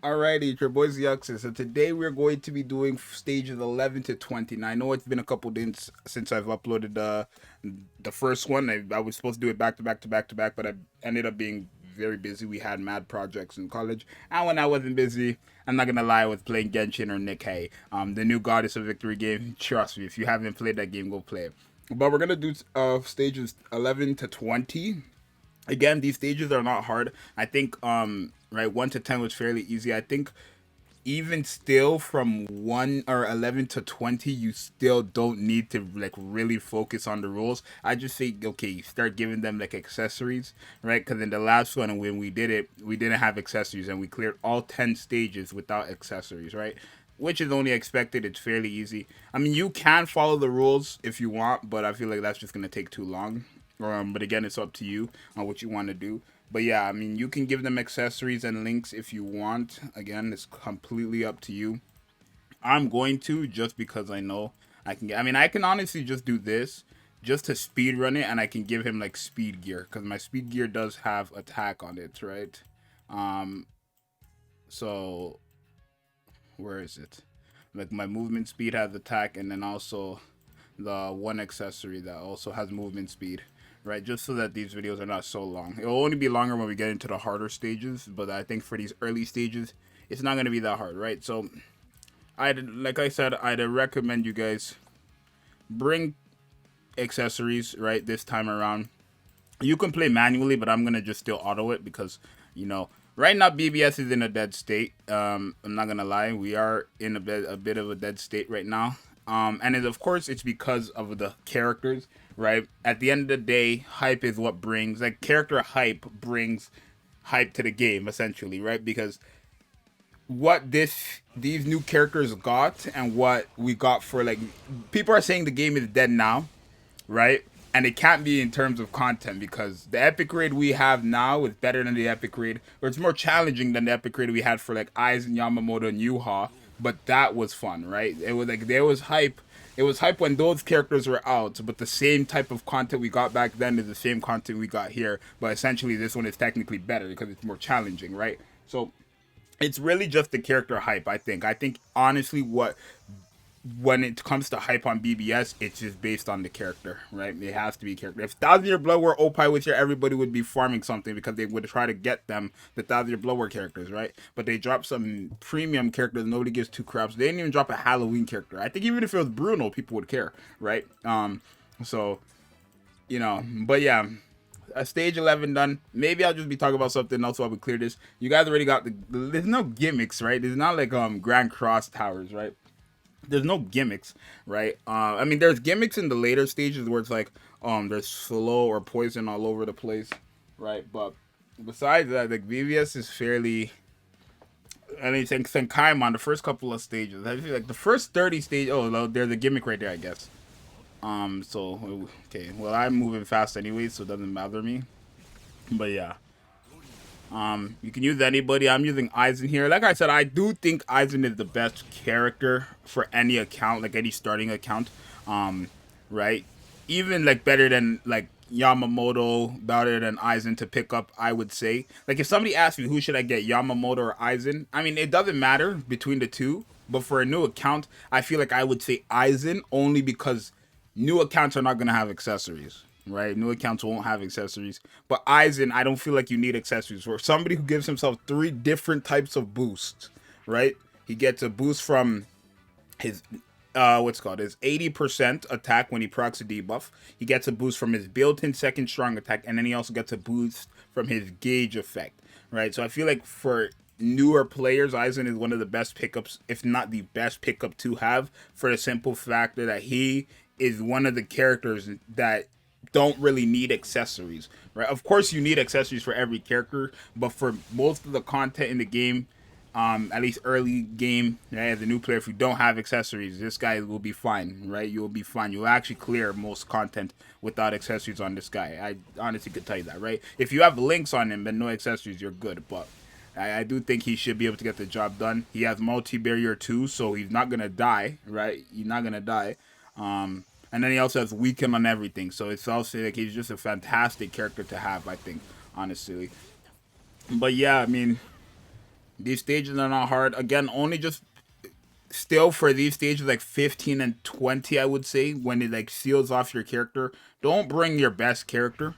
Alrighty, it's your boys the Yuxes. So today we're going to be doing stages 11 to 20. Now I know it's been a couple days since I've uploaded the first one. I was supposed to do it back to back to back to back, but I ended up being very busy. We had mad projects in college, and when I wasn't busy, I'm not gonna lie, I was playing Genshin or Nikkei, the new Goddess of Victory game. Trust me, if you haven't played that game, go play it. But we're gonna do stages 11 to 20. Again, these stages are not hard. I think right, 1 to 10 was fairly easy. I think even still from 1 or 11 to 20, you still don't need to like really focus on the rules. I just think, okay, you start giving them like accessories, right? Because in the last one when we did it, we didn't have accessories and we cleared all 10 stages without accessories, right? Which is only expected. It's fairly easy. I mean, you can follow the rules if you want, but I feel like that's just gonna take too long. But again, it's up to you on what you want to do. But yeah, I mean, you can give them accessories and links if you want. Again, it's completely up to you. I'm going to just because I know I can get. I mean, I can honestly just do this just to speed run it, and I can give him like speed gear because my speed gear does have attack on it, right? Um, so where is it? Like my movement speed has attack, and then also the one accessory that also has movement speed, right? Just so that these videos are not so long. It will only be longer when we get into the harder stages, but I think for these early stages, it's not going to be that hard, right? So, like I said, I'd recommend you guys bring accessories, right, this time around. You can play manually, but I'm going to just still auto it because, you know, right now BBS is in a dead state. I'm not going to lie. We are in a bit of a dead state right now. And of course, it's because of the characters, right? At the end of the day, hype is what brings, like, character hype brings hype to the game, essentially, right? Because what these new characters got and what we got for, like, people are saying the game is dead now, right? And it can't be in terms of content because the epic raid we have now is better than the epic raid, or it's more challenging than the epic raid we had for like Aizen, Yamamoto, and Yuha. But that was fun, right? It was like there was hype. It was hype when those characters were out, but the same type of content we got back then is the same content we got here. But essentially, this one is technically better because it's more challenging, right? So it's really just the character hype. I think honestly, what when it comes to hype on BBS, it's just based on the character, right? It has to be character. If Thousand Year Blood were Opie with here, everybody would be farming something because they would try to get them the Thousand Year Blood War characters, right? But they dropped some premium characters. Nobody gives two craps. They didn't even drop a Halloween character. I think even if it was Bruno, people would care, right? So but yeah. Stage 11 done. Maybe I'll just be talking about something else while we clear this. You guys already got there's no gimmicks, right? There's not like Grand Cross Towers, right? There's no gimmicks, right? I mean, there's gimmicks in the later stages where it's like, there's slow or poison all over the place, right? But besides that, like VVS is fairly. I mean, Senkaima on the first couple of stages. I feel like the first 30 stage. Oh, no, there's a gimmick right there, I guess. So okay. Well, I'm moving fast anyway, so it doesn't bother me. But yeah. You can use anybody. I'm using Aizen here. Like I said, I do think Aizen is the best character for any account, like any starting account. Right? Even like better than like Yamamoto, better than Aizen to pick up, I would say. Like if somebody asked me who should I get, Yamamoto or Aizen, I mean it doesn't matter between the two. But for a new account, I feel like I would say Aizen only because new accounts are not gonna have accessories, right? New accounts won't have accessories. But Aizen, I don't feel like you need accessories. For somebody who gives himself three different types of boosts, right? He gets a boost from his what's called his 80% attack when he procs a debuff. He gets a boost from his built-in second strong attack, and then he also gets a boost from his gauge effect, right? So I feel like for newer players, Aizen is one of the best pickups, if not the best pickup to have, for the simple factor that he is one of the characters that don't really need accessories, right? Of course, you need accessories for every character, but for most of the content in the game, at least early game, right, as a new player, if you don't have accessories, this guy will be fine, right? You will be fine. You'll actually clear most content without accessories on this guy. I honestly could tell you that, right? If you have links on him and no accessories, you're good, but I do think he should be able to get the job done. He has multi-barrier too, so he's not going to die, right? He's not going to die. And then he also has weaken on everything. So it's also like he's just a fantastic character to have, I think, honestly. But yeah, I mean, These stages are not hard. Again, only just still for these stages like 15 and 20, I would say, when it like seals off your character. Don't bring your best character.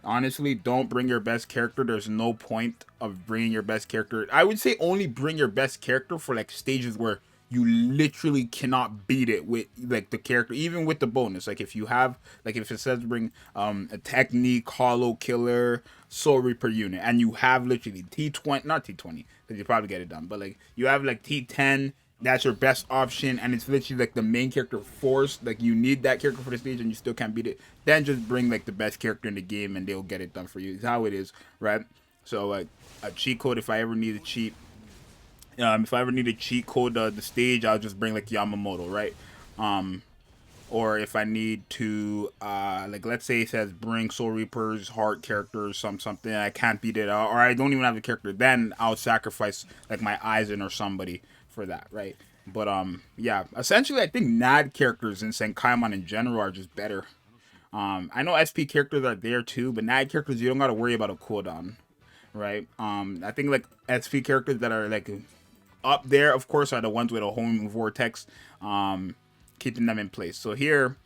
Honestly, don't bring your best character. There's no point of bringing your best character. I would say only bring your best character for like stages where you literally cannot beat it with like the character, even with the bonus. Like if you have, like if it says bring a technique, hollow killer, soul reaper unit, and you have literally T20, not T20, because you probably get it done, but like you have like T10, that's your best option, and it's literally like the main character forced, like you need that character for the stage and you still can't beat it, then just bring like the best character in the game and they'll get it done for you. It's how it is, right? So like a cheat code, if I ever need a cheat, if I ever need a cheat code the stage, I'll just bring like Yamamoto, right? Or if I need to like let's say it says bring Soul Reapers, heart characters, something I can't beat it, or I don't even have a character, then I'll sacrifice like my Aizen or somebody for that, right? But yeah, essentially I think NAD characters in Senkaimon in general are just better. I know SP characters are there too, but NAD characters you don't gotta worry about a cooldown, right? I think like SP characters that are like up there, of course, are the ones with a homing vortex, keeping them in place. So here,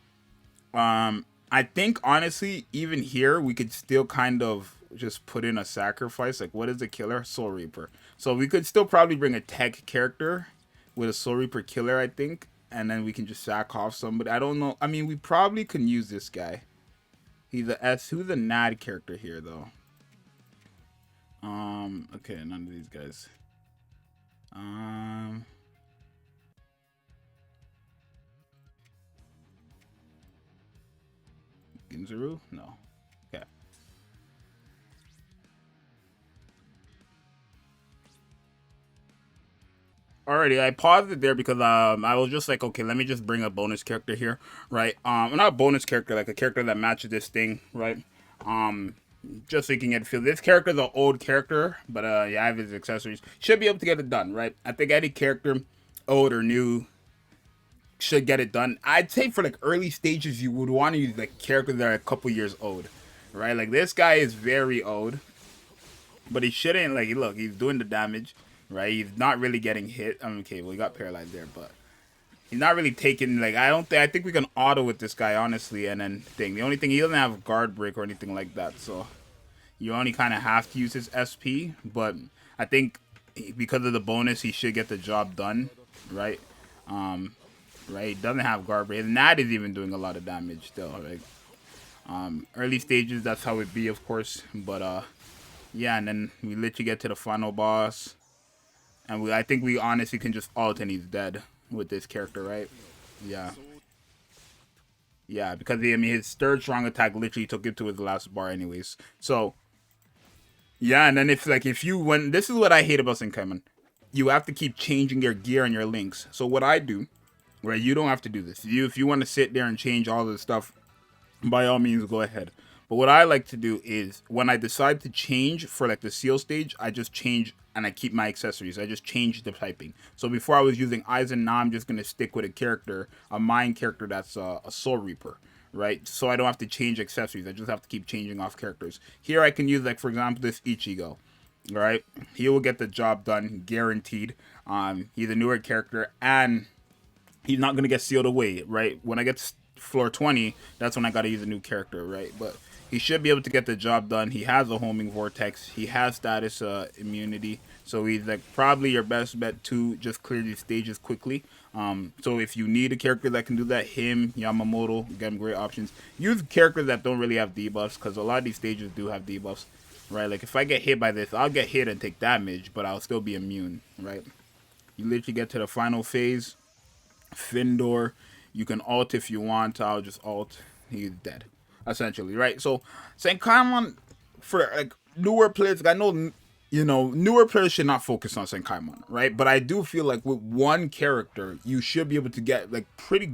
I think honestly, even here, we could still kind of just put in a sacrifice. Like, what is the killer? Soul Reaper. So we could still probably bring a tech character with a Soul Reaper killer, I think, and then we can just sack off somebody. I don't know. I mean, we probably can use this guy. He's a S. Who's the NAD character here, though? Okay, none of these guys. Um, Ginzuru? No. Okay. Alrighty, I paused it there because I was just like, okay, let me just bring a bonus character here, right? Not a bonus character, like a character that matches this thing, right? Um, just so you can get a feel. This character is an old character, but yeah, I have his accessories. Should be able to get it done, right? I think any character, old or new, should get it done. I'd say for like early stages, you would want to use like characters that are a couple years old, right? Like this guy is very old, but he shouldn't like look. He's doing the damage, right? He's not really getting hit. I mean, okay, well he got paralyzed there, but he's not really taking like I don't think I think we can auto with this guy honestly, and then thing. The only thing he doesn't have guard break or anything like that, so you only kind of have to use his SP. But I think because of the bonus, he should get the job done, right? Right? He doesn't have guard break, and that is even doing a lot of damage still, right? Early stages, that's how it be, of course. But yeah, and then we literally get to the final boss, and I think we honestly can just ult and he's dead with this character, right? Yeah, yeah, because I mean his third strong attack literally took him to his last bar, anyways. So yeah, and then if you when this is what I hate about Senkaimon, you have to keep changing your gear and your links. So what I do, right? You don't have to do this. If you want to sit there and change all the stuff, by all means go ahead. But what I like to do is when I decide to change for like the seal stage, I just change and I keep my accessories. I just change the typing. So before I was using Aizen, now I'm just gonna stick with a character, a mine character that's a Soul Reaper, right? So I don't have to change accessories. I just have to keep changing off characters. Here I can use like for example this Ichigo, right? He will get the job done, guaranteed. He's a newer character and he's not gonna get sealed away, right? When I get to floor 20, that's when I gotta use a new character, right? But he should be able to get the job done. He has a homing vortex. He has status immunity, so he's like probably your best bet to just clear these stages quickly. So if you need a character that can do that, him, Yamamoto, get him great options. Use characters that don't really have debuffs because a lot of these stages do have debuffs, right? Like if I get hit by this, I'll get hit and take damage, but I'll still be immune, right? You literally get to the final phase. Findor, you can ult if you want. I'll just ult. He's dead, essentially, right? So, Senkaimon for like newer players, like I know, you know, newer players should not focus on Senkaimon, right? But I do feel like with one character, you should be able to get like pretty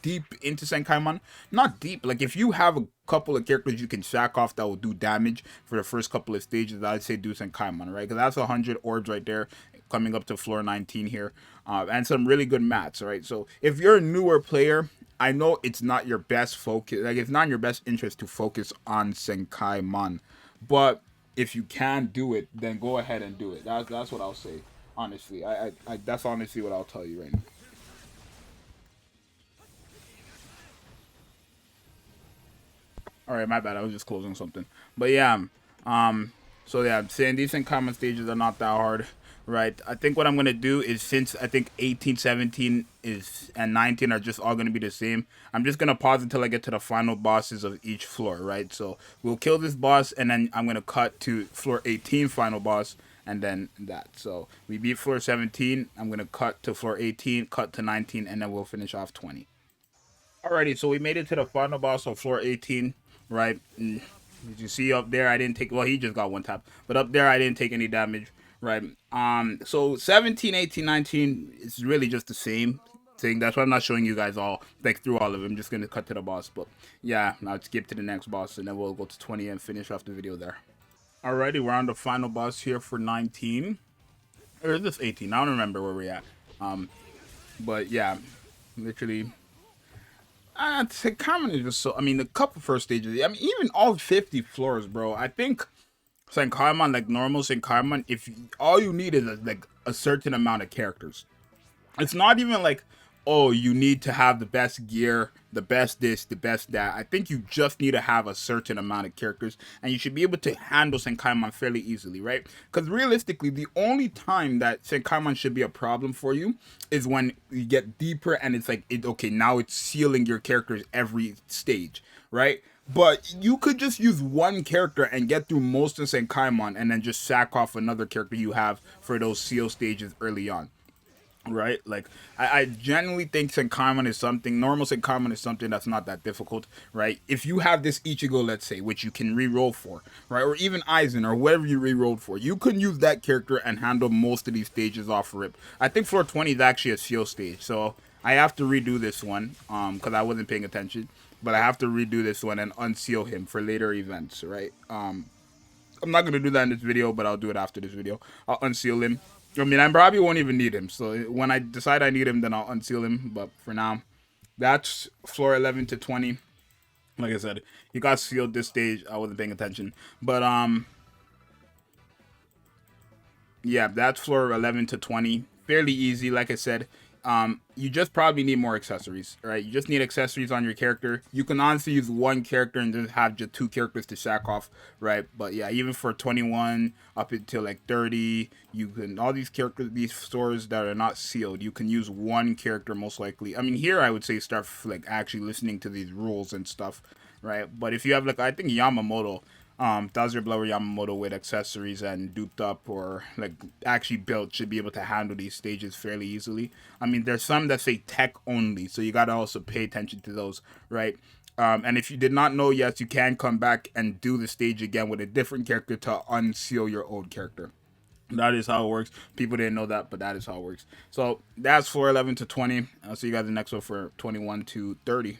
deep into Senkaimon. Not deep, like if you have a couple of characters you can sack off that will do damage for the first couple of stages, I'd say do Senkaimon, right? Because that's 100 orbs right there, coming up to floor 19 here, and some really good mats, right? So if you're a newer player, I know it's not your best focus, like it's not in your best interest to focus on Senkaimon, but if you can do it, then go ahead and do it. That's what I'll say. Honestly, I that's honestly what I'll tell you right now. All right, my bad. I was just closing something. But yeah, um, so yeah, saying decent common stages are not that hard, right? I think what I'm gonna do is, since I think 18, 17 is and 19 are just all gonna be the same, I'm just gonna pause until I get to the final bosses of each floor, right? So we'll kill this boss, and then I'm gonna cut to floor 18 final boss, and then that. So we beat floor 17. I'm gonna cut to floor 18, cut to 19, and then we'll finish off 20. Alrighty, so we made it to the final boss of floor 18, right? As you see up there, I didn't take, well, he just got one tap, but up there, I didn't take any damage, right? So 17, 18, 19 is really just the same thing. That's why I'm not showing you guys all, like, through all of them. I'm just gonna cut to the boss, but yeah, now skip to the next boss, and then we'll go to 20 and finish off the video there. Alrighty, we're on the final boss here for 19. Or is this 18? I don't remember where we're at. But yeah, literally common is just so. I mean, the couple first stages. I mean, even all 50 floors, bro. I think Senkaimon, like normal Senkaimon, if all you need is like a certain amount of characters. It's not even like, oh, you need to have the best gear, the best this, the best that. I think you just need to have a certain amount of characters, and you should be able to handle Senkaimon fairly easily, right? Because realistically, the only time that Senkaimon should be a problem for you is when you get deeper, and it's like, okay, now it's sealing your characters every stage, right? But you could just use one character and get through most of Senkaimon, and then just sack off another character you have for those seal stages early on, right? Like, I genuinely think Senkaimon is something, normal Senkaimon is something that's not that difficult, right? If you have this Ichigo, let's say, which you can re-roll for, right? Or even Aizen or whatever you re-rolled for, you can use that character and handle most of these stages off rip. I think floor 20 is actually a seal stage, so I have to redo this one, because I wasn't paying attention. But I have to redo this one and unseal him for later events, right? I'm not gonna do that in this video, but I'll do it after this video. I'll unseal him. I mean, I probably won't even need him. So when I decide I need him, then I'll unseal him. But for now, that's floor 11 to 20. Like I said, he got sealed this stage. I wasn't paying attention, but yeah, that's floor 11 to 20. Fairly easy, like I said. You just probably need more accessories, right? You just need accessories on your character. You can honestly use one character and just have just two characters to sack off, right? But yeah, even for 21 up until like 30, you can, all these characters, these stores that are not sealed, you can use one character most likely. I mean, here I would say start like actually listening to these rules and stuff, right? But if you have, like, I think Yamamoto, Thousand Blower Yamamoto with accessories and duped up or like actually built should be able to handle these stages fairly easily. I mean, there's some that say tech only, so you gotta also pay attention to those, right? And if you did not know, yes, you can come back and do the stage again with a different character to unseal your old character. That is how it works. People didn't know that, but that is how it works. So that's floor 11 to 20. I'll see you guys in the next one for 21 to 30.